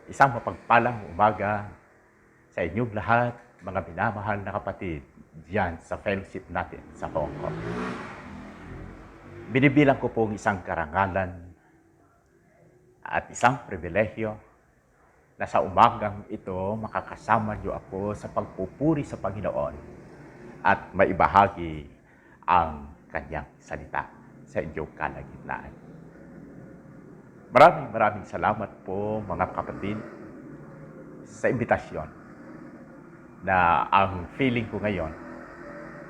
Isang mapagpalang umaga sa inyong lahat, mga minamahal na kapatid, diyan sa fellowship natin sa Hong Kong. Binibilang ko pong isang karangalan at isang pribilehyo na sa umagang ito makakasama niyo ako sa pagpupuri sa Panginoon at maibahagi ang kanyang salita sa inyong kalagitnaan. Maraming salamat po mga kapatid sa imbitasyon na ang feeling ko ngayon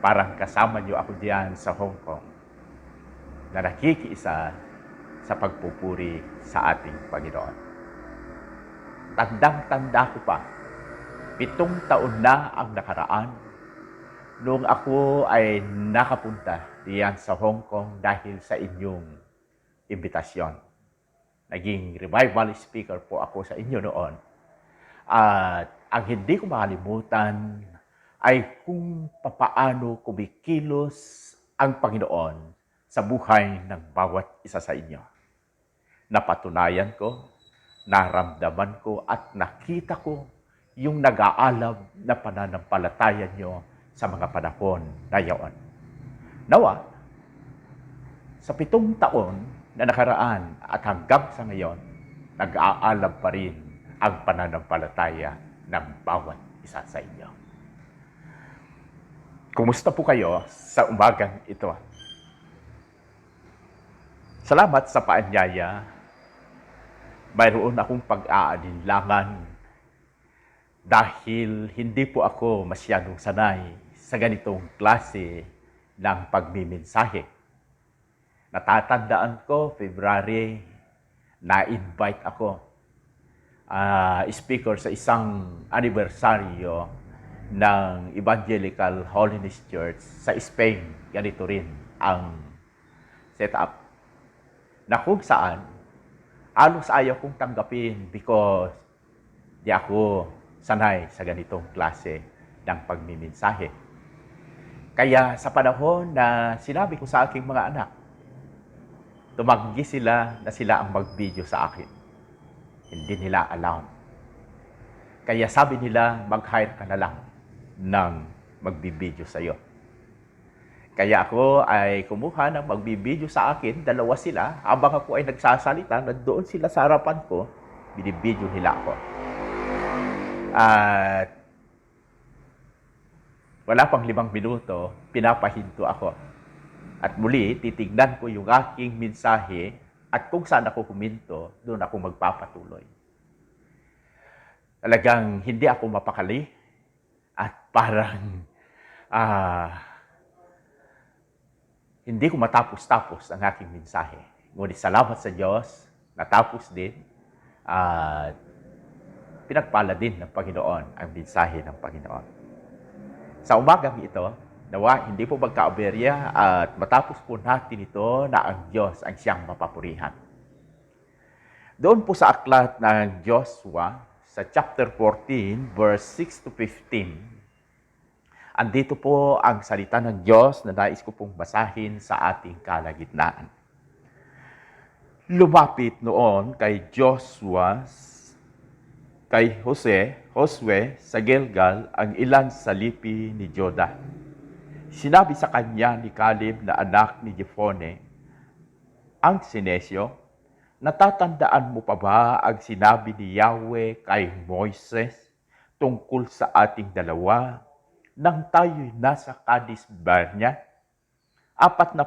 parang kasama niyo ako diyan sa Hong Kong na nakikiisa sa pagpupuri sa ating Panginoon. Tandang-tanda ko pa, 7 taon na ang nakaraan noong ako ay nakapunta diyan sa Hong Kong dahil sa inyong imbitasyon. Naging revival speaker po ako sa inyo noon. At ang hindi ko makalimutan ay kung papaano kumikilos ang Panginoon sa buhay ng bawat isa sa inyo. Napatunayan ko, naramdaman ko at nakita ko yung nag-aalab na pananampalataya nyo sa mga panahon na yaon. Nawa, sa 7 taon na nakaraan at hanggang sa ngayon, nag-aalab pa rin ang pananampalataya ng bawat isa sa inyo. Kumusta po kayo sa umagang ito? Salamat sa paanyaya. Mayroon akong pag-aalinlangan dahil hindi po ako masyadong sanay sa ganitong klase ng pagmimensahe. Natatandaan ko, February, na-invite ako speaker sa isang anibersaryo ng Evangelical Holiness Church sa Spain. Ganito rin ang setup. Na kung saan, halos ayaw kong tanggapin because di ako sanay sa ganitong klase ng pagmimensahe. Kaya sa panahon na sinabi ko sa aking mga anak, tumanggi sila na sila ang mag-video sa akin. Hindi nila alam. Kaya sabi nila, mag-hire ka na lang ng magbibideo sa iyo. Kaya ako ay kumuha ng magbibideo sa akin, 2 sila. Habang ako ay nagsasalita, nandoon sila sa harapan ko, binibideo nila ako. At wala pang 5 minuto, pinapahinto ako. At muli, titignan ko yung aking mensahe at kung saan ako huminto, doon ako magpapatuloy. Talagang hindi ako mapakali at parang hindi ko matapos-tapos ang aking mensahe. Ngunit salamat sa Diyos, natapos din at pinagpala din ng Panginoon ang mensahe ng Panginoon. Sa umagang ito, nawa hindi po magkaaberya at matapos po natin ito na ang Diyos ang siyang mapapurihan. Doon po sa aklat ng Joshua, sa chapter 14, verse 6 to 15, andito po ang salita ng Diyos na nais ko pong basahin sa ating kalagitnaan. Lumapit noon kay Joshua, kay Josue sa Gilgal ang ilan sa lipi ni Judah. Sinabi sa kanya ni Caleb na anak ni Jepone, ang Sinesio, natatandaan mo pa ba ang sinabi ni Yahweh kay Moises tungkol sa ating dalawa nang tayo'y nasa Kadesh Barnea? 40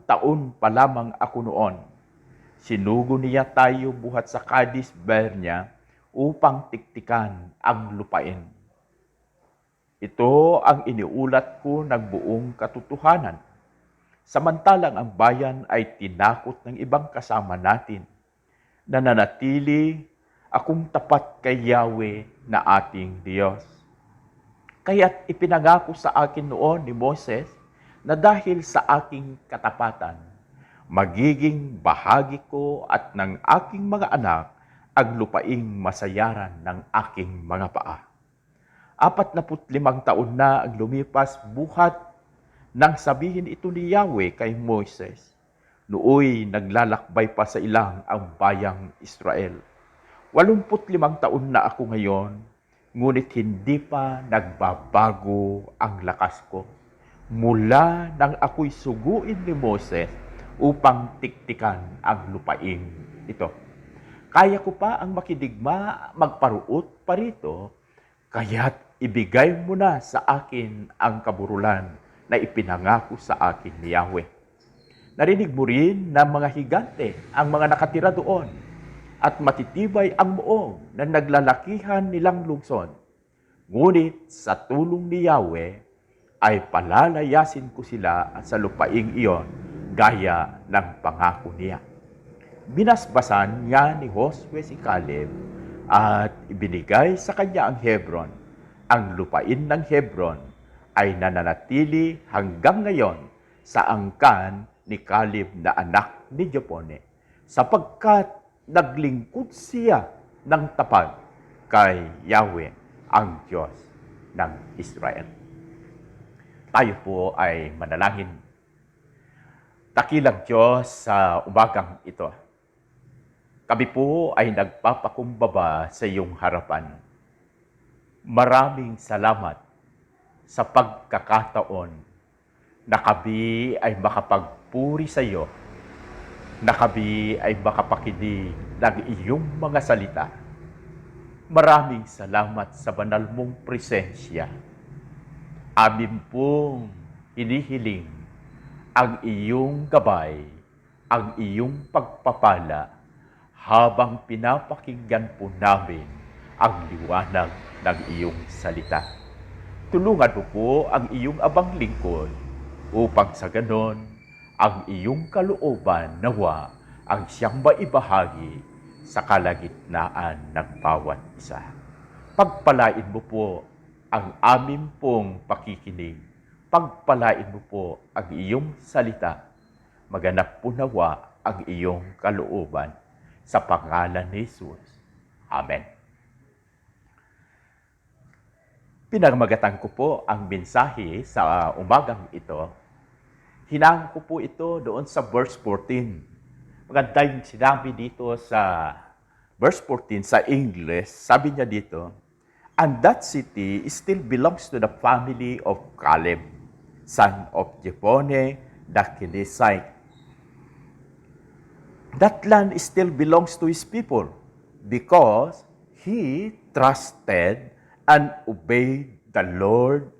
taon pa lamang ako noon. Sinugo niya tayo buhat sa Kadesh Barnea upang tiktikan ang lupain. Ito ang iniulat ko ng buong katotohanan. Samantalang ang bayan ay tinakot ng ibang kasama natin, nananatili akong tapat kay Yahweh na ating Diyos. Kaya't ipinangako sa akin noon ni Moses na dahil sa aking katapatan, magiging bahagi ko at ng aking mga anak ang lupaing masayaran ng aking mga paa. 45 taon na ang lumipas buhat nang sabihin ito ni Yahweh kay Moises, Nooy naglalakbay pa sa ilang ang bayang Israel. 85 taon na ako ngayon, ngunit hindi pa nagbabago ang lakas ko. Mula nang ako'y suguin ni Moses upang tiktikan ang lupaing ito. Kaya ko pa ang makidigma, magparuot pa rito, kaya't ibigay mo na sa akin ang kaburulan na ipinangako sa akin ni Yahweh. Narinig mo rin ng mga higante ang mga nakatira doon at matitibay ang muong na naglalakihan nilang lungsod. Ngunit sa tulong ni Yahweh ay palalayasin ko sila sa lupaing iyon gaya ng pangako niya. Binasbasan niya ni Josue si Caleb at ibinigay sa kanya ang Hebron. Ang lupain ng Hebron ay nananatili hanggang ngayon sa angkan ni Caleb na anak ni Jepone, sapagkat naglingkod siya ng tapat kay Yahweh, ang Diyos ng Israel. Tayo po ay manalangin. Dakilang Diyos sa umagang ito, kami po ay nagpapakumbaba sa iyong harapan. Maraming salamat sa pagkakataon na kami ay makapagpuri sa iyo, na kami ay makapakinig ng iyong mga salita. Maraming salamat sa banal mong presensya. Amin pong hinihiling ang iyong gabay, ang iyong pagpapala, habang pinapakinggan po namin ang liwanag ng iyong salita. Tulungan mo po ang iyong abang lingkod upang sa ganon ang iyong kalooban nawa ang siyang maibahagi sa kalagitnaan ng bawat isa. Pagpalain mo po ang amin pong pakikinig. Pagpalain mo po ang iyong salita. Maganap po nawa ang iyong kalooban. Sa pangalan ni Jesus. Amen. Pinagmagatan ko po ang mensahe sa umagang ito. Hinang ko po ito doon sa verse 14. Maganda yung sinabi dito sa verse 14 sa English. Sabi niya dito, and that city still belongs to the family of Caleb, son of Jepone the Kenizzite. That land still belongs to his people because he trusted and obeyed the Lord,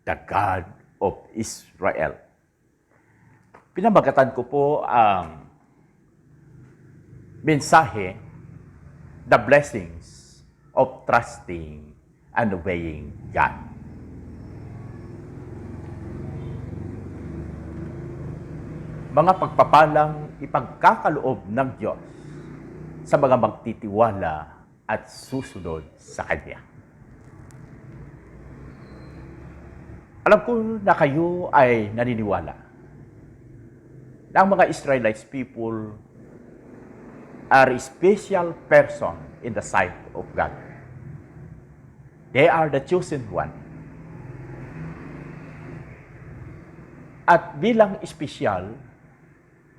the God of Israel. Pinamagatan ko po ang mensahe, the blessings of trusting and obeying God. Mga pagpapalang ipagkakaloob ng Diyos sa mga magtitiwala at susunod sa Kanya. Alam ko na kayo ay naniniwala na ang mga Israelites people are a special person in the sight of God. They are the chosen one. At bilang espesyal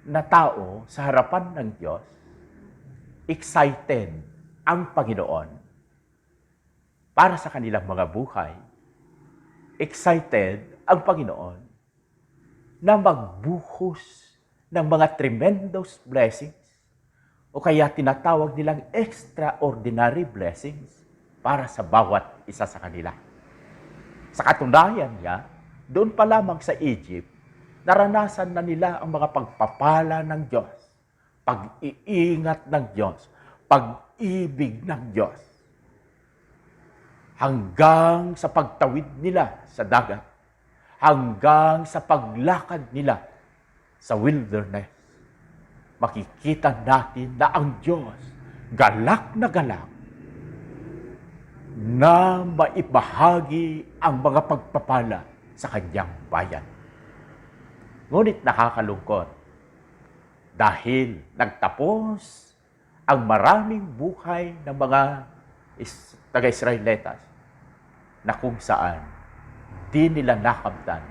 na tao sa harapan ng Diyos, excited ang Panginoon para sa kanilang mga buhay. Excited ang Panginoon na magbuhos ng mga tremendous blessings o kaya tinatawag nilang extraordinary blessings para sa bawat isa sa kanila. Sa katunayan niya, doon pa lamang sa Egypt, naranasan na nila ang mga pagpapala ng Diyos, pag-iingat ng Diyos, pag-ibig ng Diyos. Hanggang sa pagtawid nila sa dagat, hanggang sa paglakad nila sa wilderness, makikita natin na ang Diyos galak na maibahagi ang mga pagpapala sa kanyang bayan. Ngunit nakakalungkot dahil nagtapos ang maraming buhay ng mga taga-Israelitas na kung saan di nila nakamtan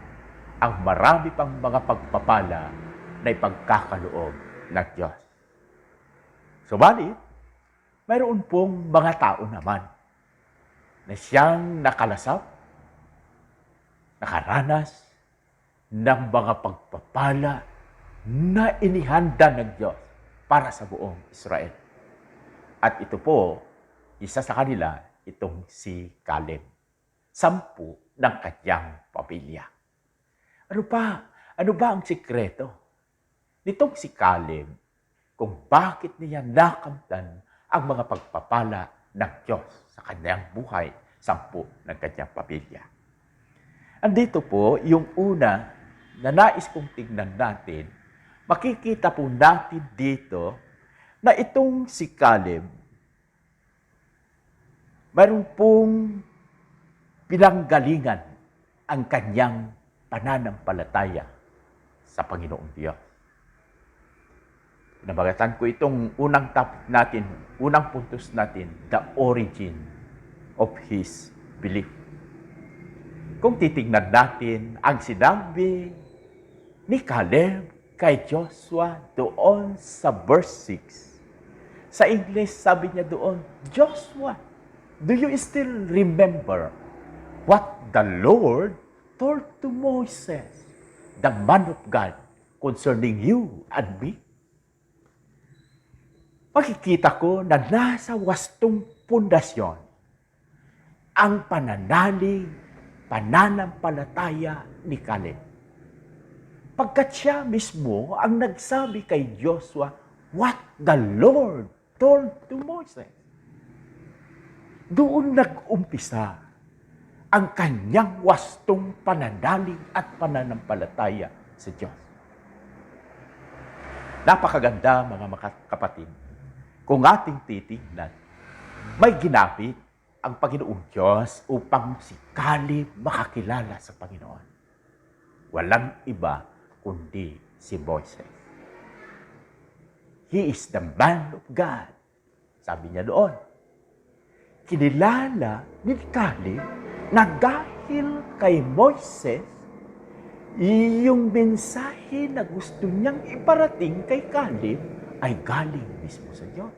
ang marami pang mga pagpapala na ipagkakaloob ng Diyos. Subalit, mayroon pong mga tao naman na siyang nakalasap, nakaranas ng mga pagpapala na inihanda ng Diyos para sa buong Israel. At ito po, isa sa kanila, itong si Caleb. 10 ng kanyang pamilya. Ano ba ang sikreto nitong si Caleb kung bakit niya nakamtan ang mga pagpapala ng Diyos sa kanyang buhay, 10 ng kanyang pamilya? Andito po yung una na nais kong tignan natin. Makikita po natin dito na itong si Caleb, mayroon pong pinanggalingan ang kanyang pananampalataya sa Panginoong Diyos. Nabagatan ko itong unang topic natin, unang puntos natin, the origin of his belief. Kung titignan natin ang sinabi ni Caleb kay Joshua doon sa verse 6. Sa English, sabi niya doon, Joshua, do you still remember what the Lord told to Moses, the man of God, concerning you and me? Makikita ko na nasa wastong pundasyon ang pananalig, pananampalataya ni Caleb. Pagkat siya mismo ang nagsabi kay Joshua, what the Lord told to Moses. Doon nag-umpisa ang kanyang wastong pananalig at pananampalataya sa Diyos. Napakaganda mga kapatid. Kung ating titignan, may ginamit ang Panginoong Diyos upang si Caleb makakilala sa Panginoon. Walang iba kundi si Moses. He is the man of God. Sabi niya doon. Kinilala ni Caleb na dahil kay Moses, yung mensahe na gusto niyang iparating kay Caleb ay galing mismo sa Diyos.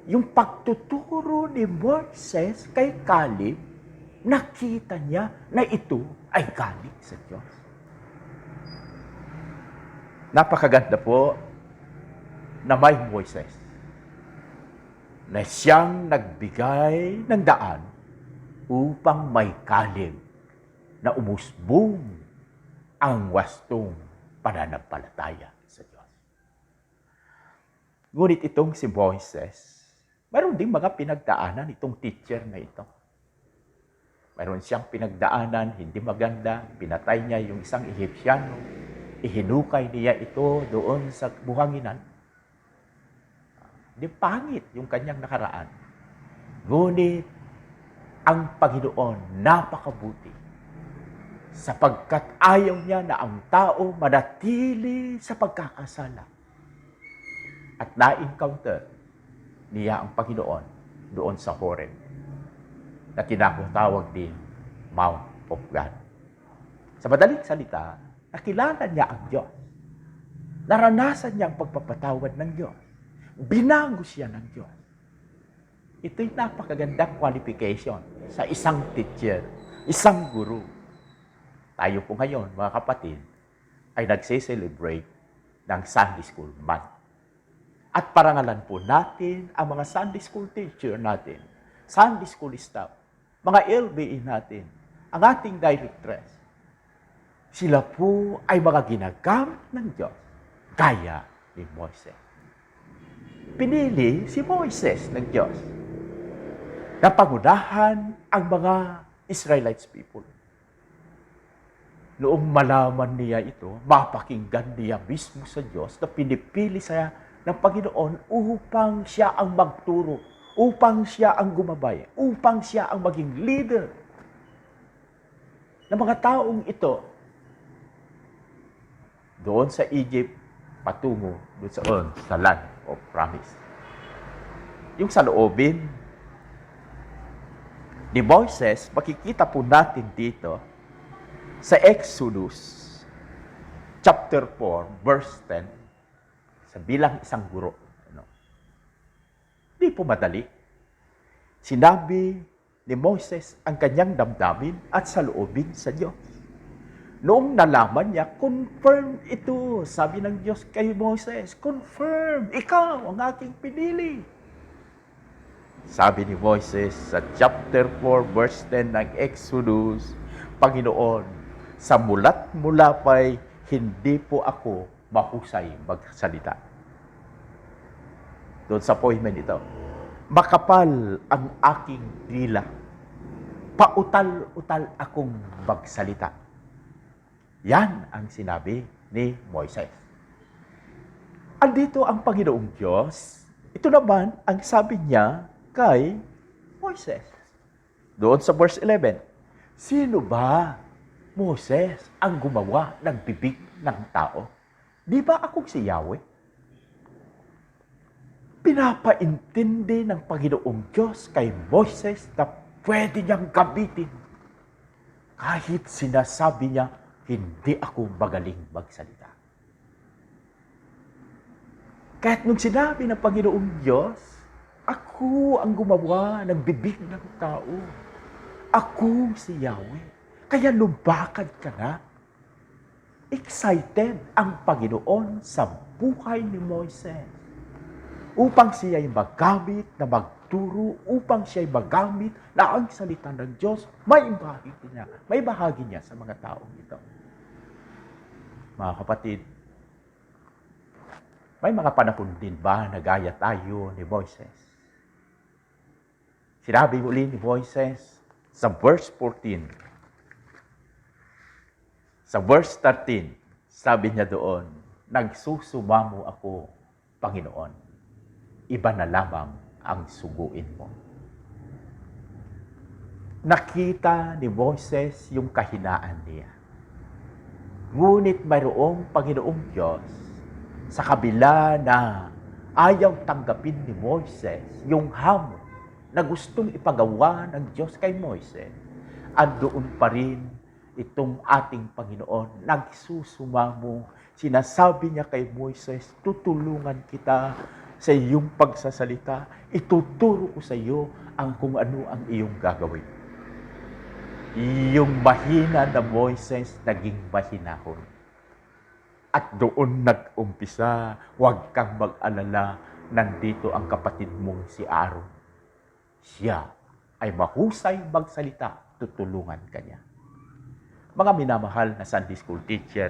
Yung pagtuturo ni Moses kay Caleb, nakita niya na ito ay galing sa Diyos. Napakaganda po na may Moses na siyang nagbigay ng daan upang may Caleb na umusbong ang wastong pananampalataya sa Diyos. Ngunit itong si Moses, mayroon ding mga pinagdaanan itong teacher na ito. Mayroon siyang pinagdaanan, hindi maganda, pinatay niya yung isang Egyptiano, ihinukay niya ito doon sa buhanginan. Di pangit yung kanyang nakaraan. Ngunit ang Panginoon napakabuti sapagkat ayaw niya na ang tao manatili sa pagkakasala. At na-encounter niya ang Panginoon doon sa Horeb na tinatawag din Mount of God. Sa madaling salita, nakilala niya ang Diyos. Naranasan niya ang pagpapatawad ng Diyos. Binago siya ng Diyos. Ito'y napakagandang qualification sa isang teacher, isang guru. Tayo po ngayon, mga kapatid, ay nagse-celebrate ng Sunday School Month. At parangalan po natin ang mga Sunday School teacher natin, Sunday School staff, mga LBE natin, ang ating directress. Sila po ay mga ginagamit ng Diyos, gaya ni Moses. Pinili si Moses ng Diyos na pangunahan ang mga Israelites people. Noong malaman niya ito, mapakinggan niya mismo sa Diyos na pinipili siya ng Panginoon upang siya ang magturo, upang siya ang gumabay, upang siya ang maging leader ng mga taong ito doon sa Egypt patungo doon sa land of promise. Yung sa loobin ni Moses, makikita po natin dito sa Exodus chapter 4, verse 10, sa bilang isang guro. Di po madali. Sinabi ni Moses ang kanyang damdamin at saloobin sa Diyos. Noong nalaman niya, confirm ito. Sabi ng Diyos kay Moses, confirm, ikaw ang aking pinili. Sabi ni Moses sa chapter 4, verse 10 ng Exodus, Panginoon, sa mulat mula pa'y hindi po ako mahusay magsalita. Doon sa appointment ito, makapal ang aking dila. Pautal-utal akong magsalita. Yan ang sinabi ni Moises. Andito ang Panginoong Diyos. Ito naman ang sabi niya kay Moises. Doon sa verse 11, sino ba, Moses, ang gumawa ng bibig ng tao? Di ba akong si Yahweh? Pinapaintindi ng Panginoong Diyos kay Moses na pwede niyang gamitin. Kahit sinasabi niya, hindi ako magaling magsalita. Kahit nung sinabi ng Panginoong Diyos, ako ang gumawa ng bibig ng tao. Ako si Yahweh. Kaya lumakad ka na. Excited ang Panginoon sa buhay ni Moises. Upang siya'y magamit na magturo, upang siya'y magamit na ang salita ng Diyos, may bahagi niya sa mga taong ito. Mga kapatid, may mga panahon din ba na gaya tayo ni Moises? Sinabi muli ni Moises sa verse 14. Sa verse 13, sabi niya doon, nagsusumamo ako, Panginoon. Iba na lamang ang suguin mo. Nakita ni Moises yung kahinaan niya. Ngunit mayroong Panginoong Diyos sa kabila na ayaw tanggapin ni Moises yung hamon na gustong ipagawa ng Diyos kay Moises. Andoon pa rin itong ating Panginoon, nagsusumamo. Sinasabi niya kay Moises, tutulungan kita sa iyong pagsasalita, ituturo ko sa iyo ang kung ano ang iyong gagawin. Yung mahina na Moises naging mahinahon. At doon nag-umpisa, huwag kang mag-alala, nandito ang kapatid mong si Aaron. Siya ay mahusay magsalita, tutulungan ka niya. Mga minamahal na Sunday School teacher,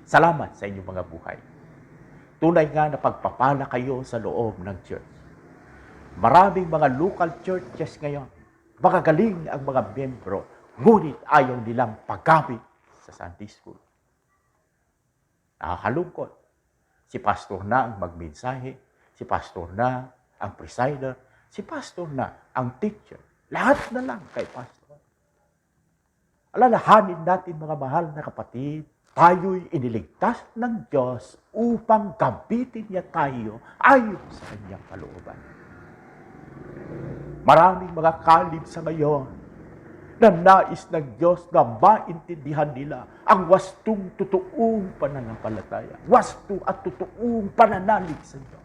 salamat sa inyong mga buhay. Tunay nga na pagpapala kayo sa loob ng church. Maraming mga local churches ngayon, magagaling ang mga membro, ngunit ayaw nilang paggamit sa Sunday School. Nakakalungkot. Si pastor na ang magmensahe, si pastor na ang presider, si pastor na ang teacher. Lahat na lang kay pastor. Alalahanin natin mga mahal na kapatid, tayo'y iniligtas ng Diyos upang gamitin niya tayo ayon sa kanyang kalooban. Maraming mga kalib sa ngayon na nais ng Diyos na maintindihan nila ang wastong totoong pananampalataya, wasto at totoong pananalig sa Diyos.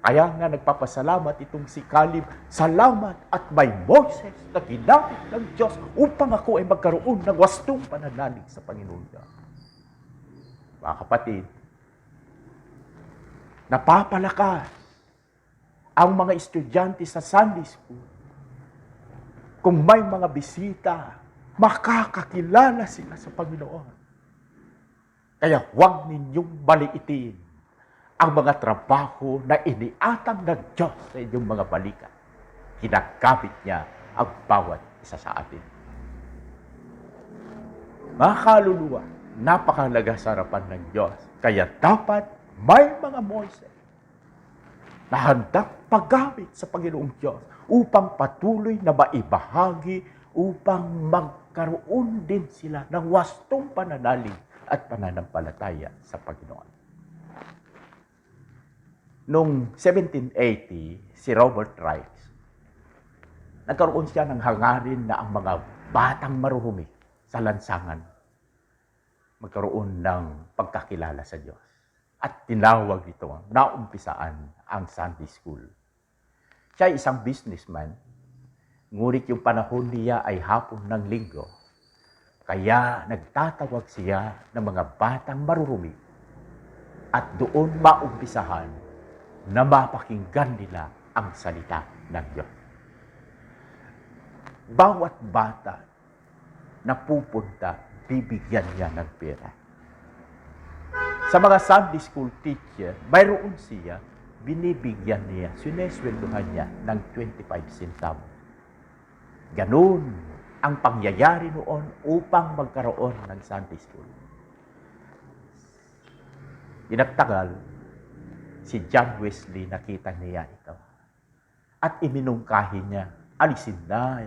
Kaya nga nagpapasalamat itong si Caleb, salamat at may Moses na ginamit ng Diyos upang ako ay magkaroon ng wastong pananalig sa Panginoon Diyos. Mga kapatid, napapalakas ang mga estudyante sa Sunday School. Kung may mga bisita, makakakilala sila sa Panginoon. Kaya huwag ninyong maliitin ang mga trabaho na iniatang ng Diyos sa inyong mga balikat. Ginagamit niya ang bawat isa sa atin. Mga kaluluwa, napakahalaga sa harapan ng Diyos. Kaya dapat may mga Moises na handang paggamit sa Panginoong Diyos upang patuloy na maibahagi, upang magkaroon din sila ng wastong pananalig at pananampalataya sa Panginoon. Noong 1780, si Robert Rice, nagkaroon siya ng hangarin na ang mga batang marurumi sa lansangan magkaroon ng pagkakilala sa Diyos. At tinawag ito, naumpisaan ang Sunday School. Siya ay isang businessman, ngunit yung panahon niya ay hapon ng linggo. Kaya nagtatawag siya ng mga batang marurumi at doon maumpisahan na mapakinggan nila ang salita ng Diyos. Bawat bata na pupunta, bibigyan niya ng pera. Sa mga Sunday School teacher, mayroon siya, binibigyan niya, sinesweldohan niya ng 25 centavos. Ganun ang pangyayari noon upang magkaroon ng Sunday School. Inagtagal, si John Wesley nakita niya ito. At iminungkahi niya, alisin na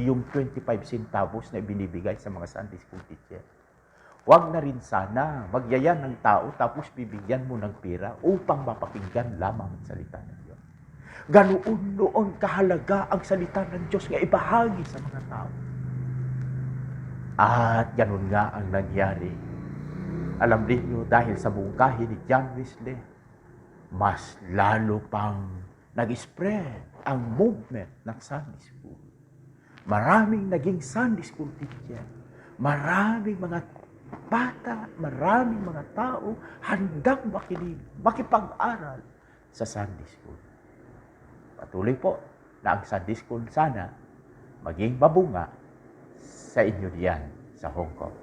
yung 25 centavos na binibigay sa mga Sunday School teacher. Huwag na rin sana magyayan ng tao tapos bibigyan mo ng pera upang mapakinggan lamang ang salita ng Diyos. Ganoon noon kahalaga ang salita ng Diyos nga ibahagi sa mga tao. At ganun nga ang nangyari. Alam niyo, dahil sa mungkahi ni John Wesley, mas lalo pang nag-spread ang movement ng Sunday School. Maraming naging Sunday School teacher. Maraming mga bata, maraming mga tao handang makinig, makipag-aral sa Sunday School. Patuloy po na ang Sunday School sana maging mabunga sa inyo diyan sa Hong Kong.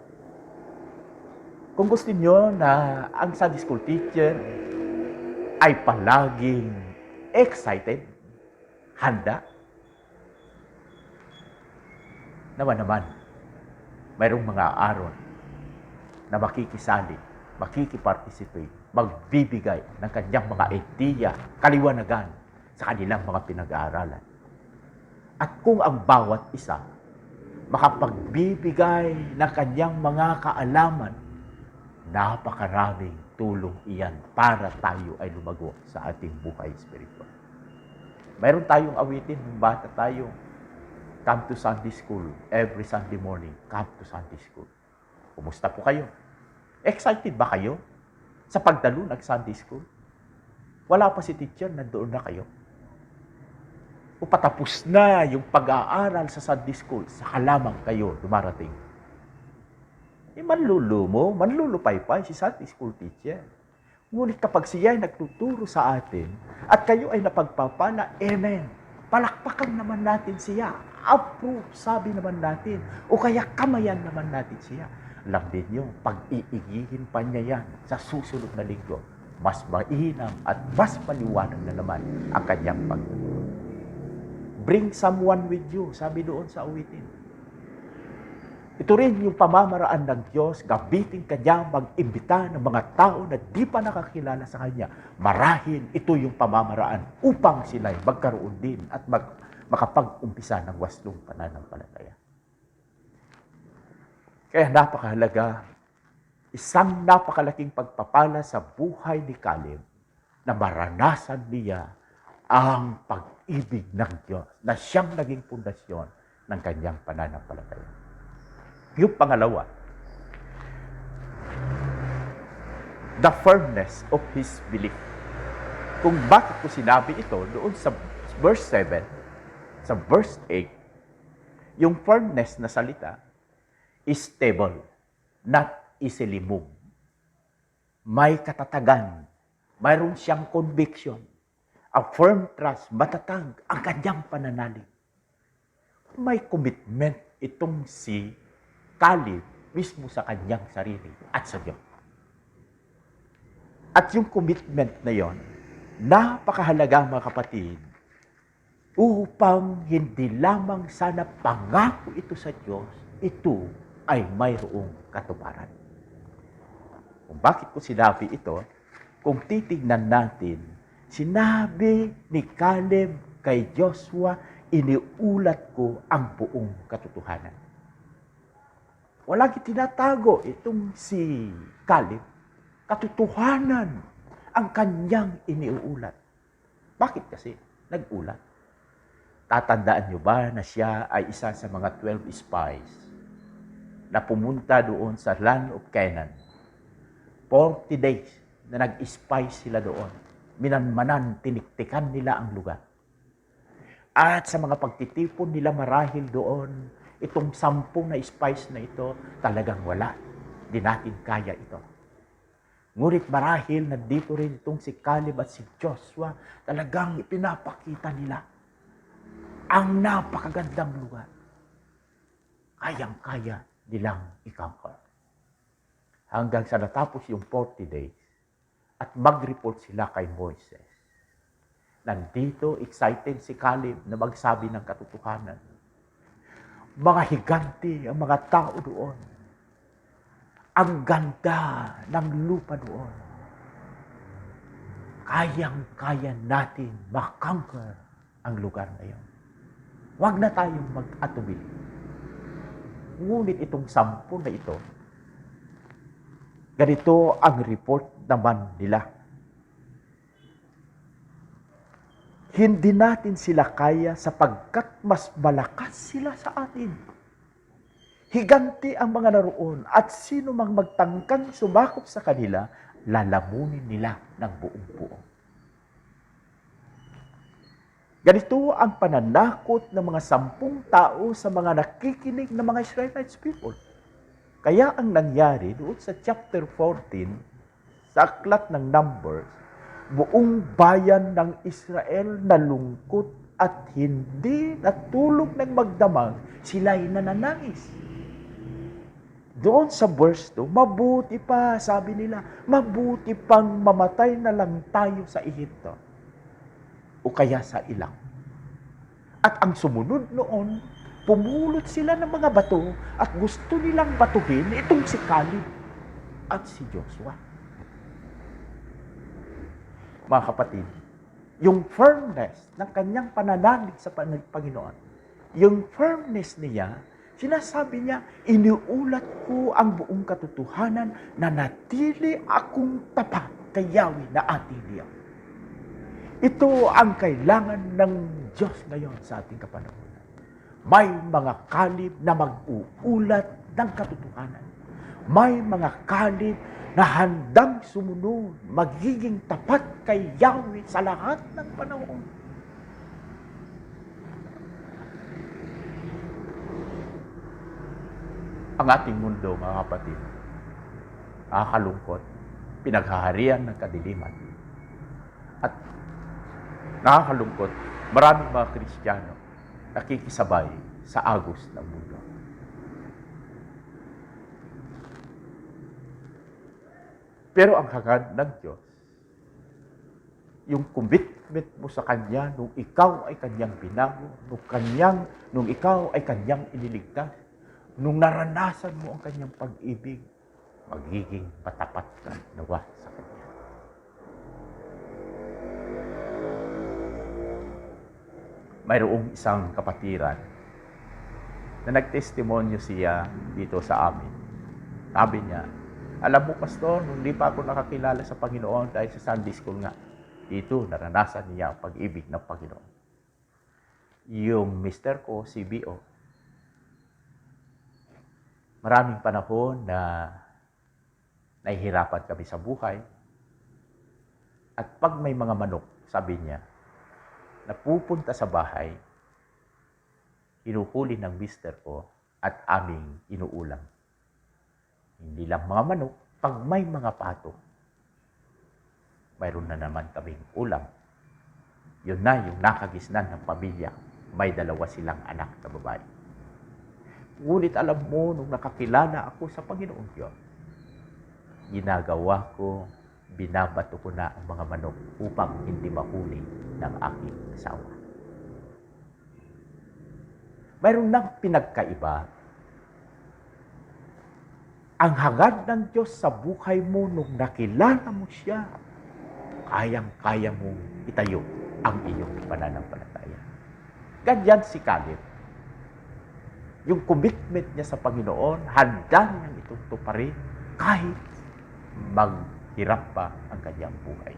Kung gusto niyo na ang Sunday School teacher ay palaging excited, handa, naman, mayroong mga aron na makikisali, makikiparticipate, magbibigay ng kanyang mga idea, kaliwanagan sa kanilang mga pinag-aaralan. At kung ang bawat isa makapagbibigay ng kanyang mga kaalaman, napakaraming tulong iyan para tayo ay lumago sa ating buhay spiritual. Mayroon tayong awitin ng bata tayo, come to Sunday School, every Sunday morning, come to Sunday School. Kumusta po kayo? Excited ba kayo sa pagdalo ng Sunday School? Wala pa si teacher, nandoon na kayo. O patapos na yung pag-aaral sa Sunday School, saka lamang kayo dumarating. Manlulupay-pay si Sunday School teacher. Ngunit kapag siya ay nagtuturo sa atin at kayo ay napagpapala, amen. Palakpakan naman natin siya. Approve, sabi naman natin. O kaya kamayan naman natin siya. Alam din nyo, pag-iigihin pa niya yan sa susunod na linggo, mas mainam at mas maliwanag na naman ang kanyang pagtuturo. Bring someone with you, sabi doon sa awitin. Ito rin yung pamamaraan ng Diyos, gabitin kanya mag-imbita ng mga tao na di pa nakakilala sa Kanya. Marahil ito yung pamamaraan upang sila'y magkaroon din at makapag-umpisa ng waslong pananampalataya. Kaya napakahalaga, isang napakalaking pagpapala sa buhay ni Caleb na maranasan niya ang pag-ibig ng Diyos na siyang naging pundasyon ng kanyang pananampalataya. Yung pangalawa, the firmness of his belief. Kung bakit ko sinabi ito doon sa verse 7, sa verse 8, yung firmness na salita is stable, not easily moved. May katatagan, mayroon siyang conviction, a firm trust, matatag ang kanyang pananalig. May commitment itong si Caleb mismo sa kanyang sarili at sa Diyos. At yung commitment na yon, napakahalaga mga kapatid, upang hindi lamang sana pangako ito sa Diyos, ito ay mayroong katuparan. Kung bakit ko sinabi ito, kung titignan natin, sinabi ni Caleb kay Joshua, iniulat ko ang buong katotohanan. Walang itinatago itong si Caleb. Katotohanan ang kanyang iniuulat. Bakit kasi nag-ulat? Tatandaan nyo ba na siya ay isa sa mga 12 spies na pumunta doon sa land of Canaan. 40 days na nag-spy sila doon. Minanmanan, tiniktikan nila ang lugar. At sa mga pagtitipon nila marahil doon, itong 10 na spies na ito, talagang wala. Di natin kaya ito. Ngunit marahil nandito rin itong si Caleb at si Joshua, talagang ipinapakita nila ang napakagandang lugar. Kayang-kaya nilang i-conquer. Hanggang sa natapos yung 40 days at mag-report sila kay Moises. Nandito, excited si Caleb na magsabi ng katotohanan. Mga higante ang mga tao doon. Ang ganda ng lupa doon. Kayang-kaya natin makonquer ang lugar na yun. Huwag na tayong mag-atubili. Ngunit itong 10 na ito, ganito ang report naman nila. Hindi natin sila kaya sapagkat mas malakas sila sa atin. Higanti ang mga naroon at sino mang magtangkang sumakop sa kanila, lalamunin nila ng buong buo. Ganito ang pananakot ng mga 10 tao sa mga nakikinig ng mga Israelites people. Kaya ang nangyari doon sa chapter 14, sa aklat ng Numbers, buong bayan ng Israel nalungkot at hindi natulog ng magdamag, sila'y nananangis. Doon sa verse 2, mabuti pa, sabi nila, mabuti pang mamatay na lang tayo sa Ehipto o kaya sa ilang. At ang sumunod noon, pumulot sila ng mga bato at gusto nilang batuhin itong si Caleb at si Joshua. Mga kapatid, yung firmness ng kanyang pananalig sa Panginoon, yung firmness niya, sinasabi niya, iniulat ko ang buong katotohanan na natili akong tapat kay Yahweh na ating Diyos. Ito ang kailangan ng Diyos ngayon sa ating kapanahunan. May mga Caleb na mag-uulat ng katotohanan. May mga Caleb na handang sumunod, magiging tapat kay Yahweh sa lahat ng panahon. Ang ating mundo, mga kapatid, nakakalungkot, pinaghaharian ng kadiliman. At nakakalungkot, maraming mga Kristiyano nakikisabay sa agos ng mundo. Pero ang hangad ng Diyos, yung commitment mo sa Kanya nung ikaw ay Kanyang binago, nung ikaw ay Kanyang iniligtas, nung naranasan mo ang Kanyang pag-ibig, magiging matapat ka nawa sa Kanya. Mayroong isang kapatiran na nagtestimonyo siya dito sa amin. Sabi niya, alam mo, Pastor, nung di pa ako nakakilala sa Panginoon dahil sa Sunday School nga, dito naranasan niya ang pag-ibig ng Panginoon. Yung mister ko, CBO, maraming panahon na nahihirapan kami sa buhay. At pag may mga manok, sabi niya, napupunta sa bahay, hinuhuli ng mister ko at aming inuulam. Hindi lang mga manok, pag may mga pato, mayroon na naman kaming ulam. Yun na yung nakagisnan ng pamilya. May 2 silang anak na babae. Ngunit alam mo, nung nakakilala ako sa Panginoong Diyos, ginagawa ko, binabato ko na ang mga manok upang hindi mahuli ng aking asawa. Mayroon nang pinagkaiba. Ang hangad ng Diyos sa buhay mo nung nakilala mo siya, kayang-kaya mong itayo ang iyong pananampalataya. Ganyan si Caleb. Yung commitment niya sa Panginoon, handa niyang itutuparin kahit maghirap pa ang kanyang buhay.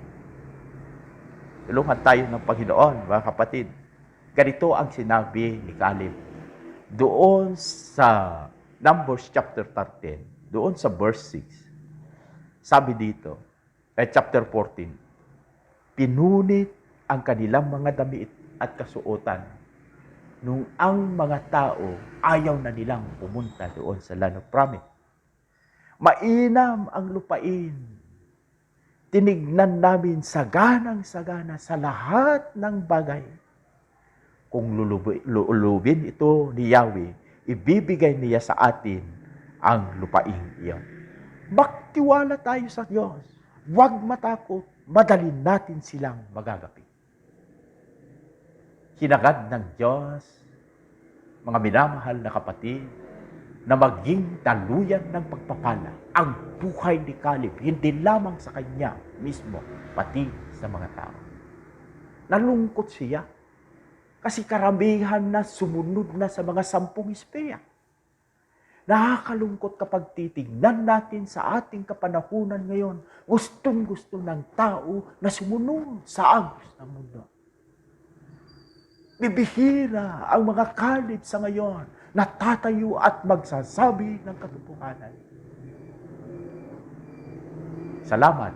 Tulungan tayo ng Panginoon, mga kapatid. Ganito ang sinabi ni Caleb doon sa Numbers chapter 13, doon sa verse 6, sabi dito, chapter 14, pinunit ang kanilang mga damit at kasuotan nung ang mga tao ayaw na nilang pumunta doon sa land of promise. Mainam ang lupain. Tinignan namin saganang-sagana sa lahat ng bagay. Kung lulubin ito ni Yahweh, ibibigay niya sa atin ang lupain iyon. Magtiwala tayo sa Diyos. Huwag matakot. Madalin natin silang magagapi. Hinagad ng Diyos, mga minamahal na kapatid, na maging daluyan ng pagpapala ang buhay ni Caleb, hindi lamang sa kanya mismo, pati sa mga tao. Nalungkot siya kasi karamihan na sumunod na sa mga 10 espeya. Nakakalungkot kapag titignan natin sa ating kapanahunan ngayon, gustong-gusto ng tao na sumunod sa agos ng mundo. Bibihira ang mga Caleb sa ngayon, natatayo at magsasabi ng katotohanan. Salamat.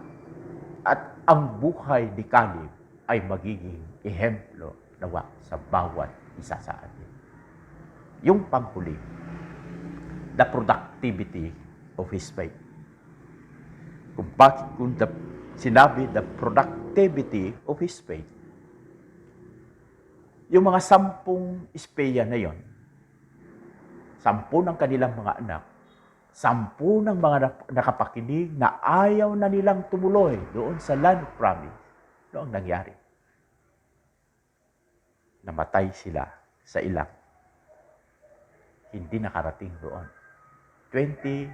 At ang buhay ni Caleb ay magiging ehemplo nawa sa bawat isa sa atin. Yung panghuli, the productivity of his faith. Kung sinabi the productivity of his faith, yung mga 10 espeya na yon, 10 ng kanilang mga anak, 10 ng mga nakapakinig na ayaw na nilang tumuloy doon sa land of promise. Ano ang nangyari? Namatay sila sa ilang. Hindi nakarating doon. 20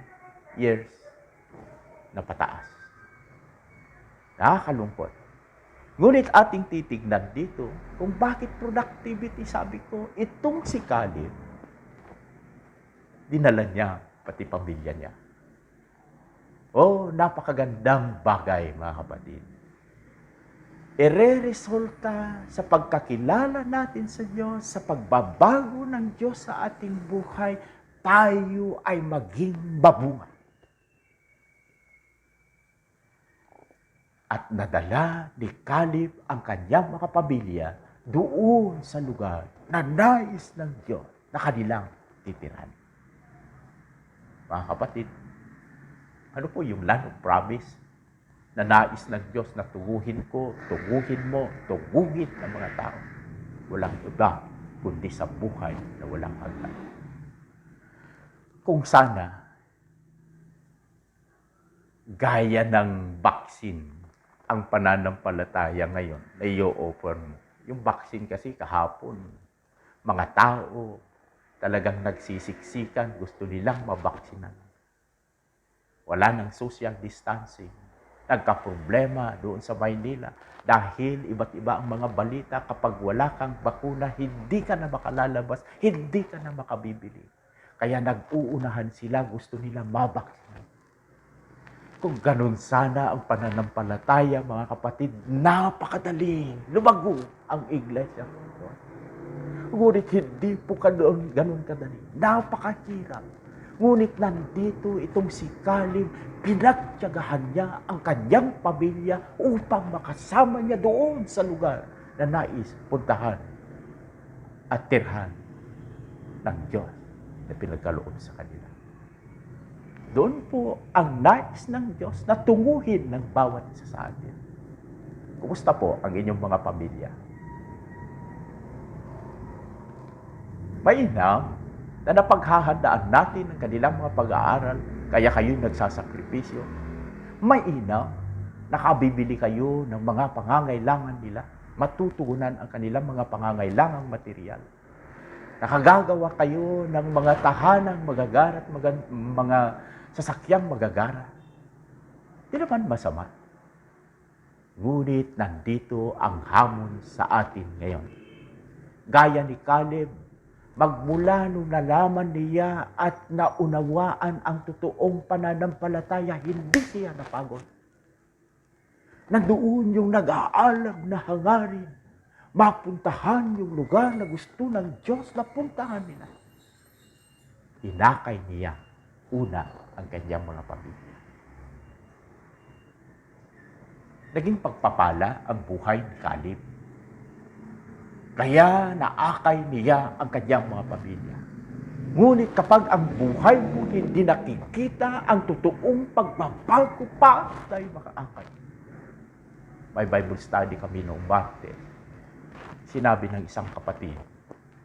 years na pataas. Nakakalungkot. Ngunit ating titignan dito kung bakit productivity, sabi ko, itong si Caleb, dinala niya pati pamilya niya. Oh, napakagandang bagay, mga kapatid. Ire-resulta sa pagkakilala natin sa Diyos, sa pagbabago ng Diyos sa ating buhay, tayo ay maging mabunga. At nadala ni Caleb ang kanyang mga pamilya doon sa lugar na nais ng Diyos na kanilang titiran. Mga kapatid, ano po yung land of promise na nais ng Diyos na tunguhin ko, tunguhin mo, tunguhin ng mga tao? Walang iba kundi sa buhay na walang hanggan. Kung sana, gaya ng vaccine, ang pananampalataya ngayon na i-offer mo. Yung vaccine kasi kahapon, mga tao talagang nagsisiksikan, gusto nilang mabaksinan. Wala nang social distancing. Nagka-problema doon sa Maynila dahil iba't iba ang mga balita, kapag wala kang bakuna, hindi ka na makalalabas, hindi ka na makabibili. Kaya nag-uunahan sila, gusto nila mabaksinan. Kung ganun sana ang pananampalataya, mga kapatid, napakadali, lumago ang iglesia. Ngunit hindi po ganun kadali. Napakahirap. Ngunit nandito itong si Caleb, pinagtiyagahan niya ang kanyang pamilya upang makasama niya doon sa lugar na nais puntahan at tirhan ng Diyos na pinagkaloob sa kanila. Doon po ang nais ng Diyos na tunguhin ng bawat isa sa atin. Kumusta po ang inyong mga pamilya? Mainam na napaghahandaan natin ang kanilang mga pag-aaral, kaya kayo'y nagsasakripisyo. Mainam, nakabibili kayo ng mga pangangailangan nila, matutugunan ang kanilang mga pangangailangang material. Nakagagawa kayo ng mga tahanang magagara at mga sasakyang magagara. Di naman masama. Ngunit nandito ang hamon sa atin ngayon. Gaya ni Caleb, magmula nung nalaman niya at naunawaan ang totoong pananampalataya, hindi siya napagod. Nandoon yung nag-aalab na hangarin, mapuntahan yung lugar na gusto ng Diyos na puntahan nila. inakay niya una ang kanyang mga pamilya. Naging pagpapala ang buhay ni Caleb. Kaya naakay niya ang kanyang mga pamilya. Ngunit kapag ang buhay mo hindi nakikita ang totoong pagbabago pa tayo makaakay. May Bible study kami noong Marte. Sinabi ng isang kapatid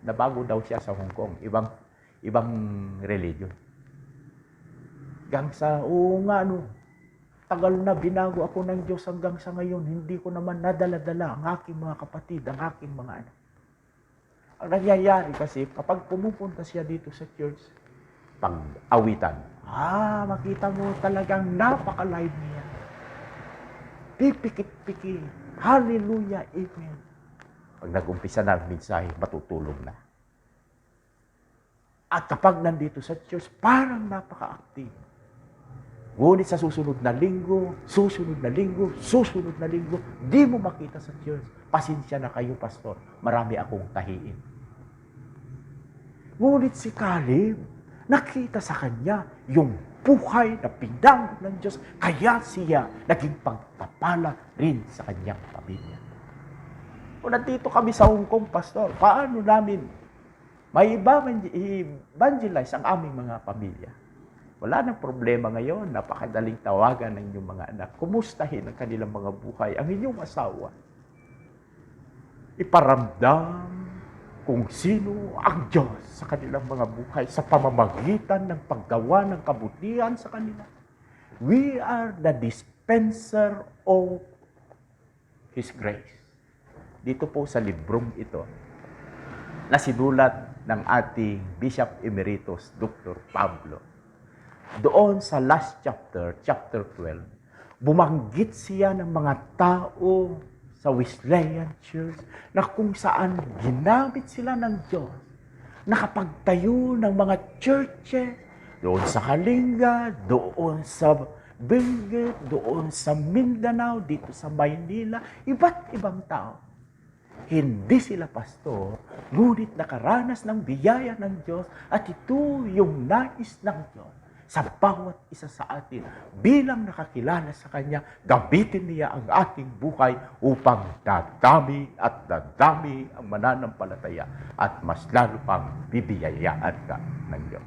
na bago daw siya sa Hong Kong, ibang religion. Hanggang sa, tagal na binago ako ng Diyos hanggang sa ngayon, hindi ko naman nadala-dala ang aking mga kapatid, ang aking mga anak. Ang nangyayari kasi, kapag pumupunta siya dito sa church, pag-awitan, makita mo talagang napaka-live niya. Pipikit-pikit. Hallelujah, amen. Pag nag-umpisa na ang mensahe, matutulog na. At kapag nandito sa church, parang napaka-active. Ngunit sa susunod na linggo, di mo makita sa church. Pasensya na kayo, pastor. Marami akong tahiin. Ngunit si Caleb, nakita sa kanya yung buhay na pinang ng Diyos. Kaya siya naging pagpapala rin sa kanyang pamilya. Kung nandito kami sa Hong Kong, pastor, paano namin may evangelize ang aming mga pamilya? Wala nang problema ngayon. Napakadaling tawagan ng inyong mga anak. Kumustahin ang kanilang mga buhay, ang inyong asawa. Iparamdam kung sino ang Diyos sa kanilang mga buhay sa pamamagitan ng paggawa ng kabutihan sa kanila. We are the dispenser of His grace. Dito po sa librong ito, na sinulat ng ating Bishop Emeritus Dr. Pablo. Doon sa last chapter 12, bumanggit siya ng mga tao sa Wesleyan Church na kung saan ginamit sila ng Diyos, nakapagtayo ng mga churches doon sa Kalinga, doon sa Benguet, doon sa Mindanao, dito sa Maynila, iba't ibang tao. Hindi sila pastor, ngunit nakaranas ng biyaya ng Diyos at ito yung nais ng Diyos sa bawat isa sa atin. Bilang nakakilala sa Kanya, gamitin niya ang ating buhay upang dadami at dadami ang mananampalataya at mas lalo pang bibiyayaan ka ng Diyos.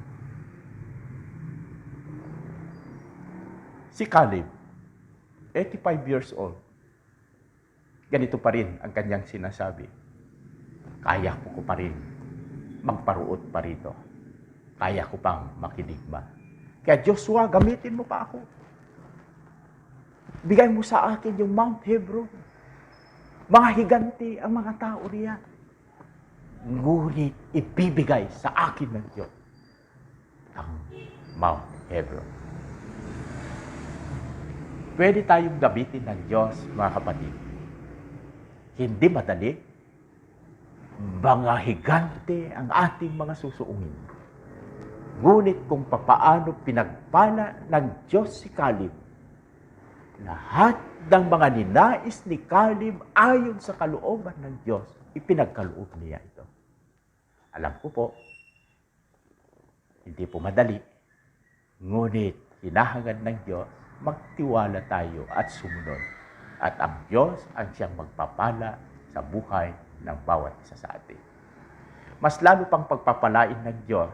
Si Caleb, 85 years old, ganito pa rin ang kanyang sinasabi. Kaya ko pa rin magparuot pa rito. Kaya ko pang makidigma. Kaya Joshua, gamitin mo pa ako. Bigay mo sa akin yung Mount Hebron. Mga higanti ang mga tao riyan. Ngunit ibibigay sa akin ng Diyos ang Mount Hebron. Pwede tayong gamitin ng Diyos, mga kapatid. Hindi madali. Mga higante ang ating mga susuungin. Ngunit kung papaano pinagpala ng Diyos si Caleb, lahat ng mga ninais ni Caleb ayon sa kalooban ng Diyos, ipinagkaloob niya ito. Alam ko po, hindi po madali. Ngunit hinahangad ng Diyos, magtiwala tayo at sumunod. At ang Diyos ang siyang magpapala sa buhay ng bawat isa sa atin. Mas lalo pang pagpapalain ng Diyos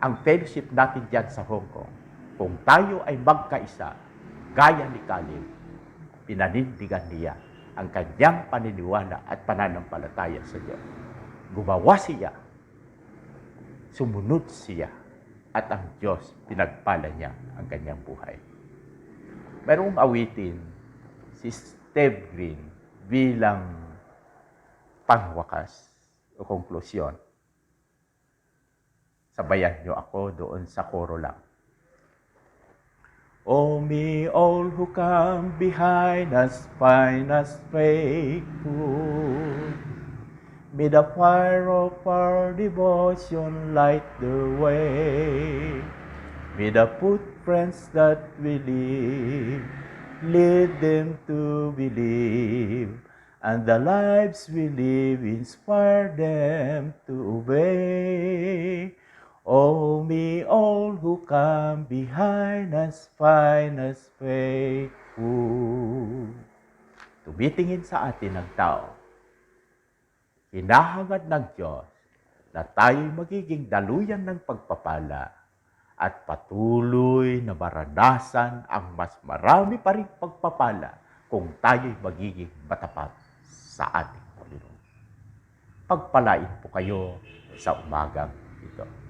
ang fellowship natin dyan sa Hong Kong. Kung tayo ay magkaisa, gaya ni Caleb, pinanindigan niya ang kanyang paniniwala at pananampalataya sa Diyos. Gumawa siya, sumunod siya, at ang Diyos pinagpala niya ang kanyang buhay. Mayroong awitin si Steve Green bilang pangwakas o konklusyon. Sabayan niyo ako doon sa koro lang. Oh, me all who come behind us, find us faithful. May the fire of our devotion light the way. May the footprints that we lead them to believe. And the lives we live inspire them to obey. Oh, me all who come behind us, find us faithful. Tumitingin sa atin ng tao. Hinahangad ng Diyos na tayo'y magiging daluyan ng pagpapala at patuloy na maranasan ang mas marami pa rin pagpapala kung tayo'y magiging matapat sa ating Panginoon. Pagpalain po kayo sa umagang ito.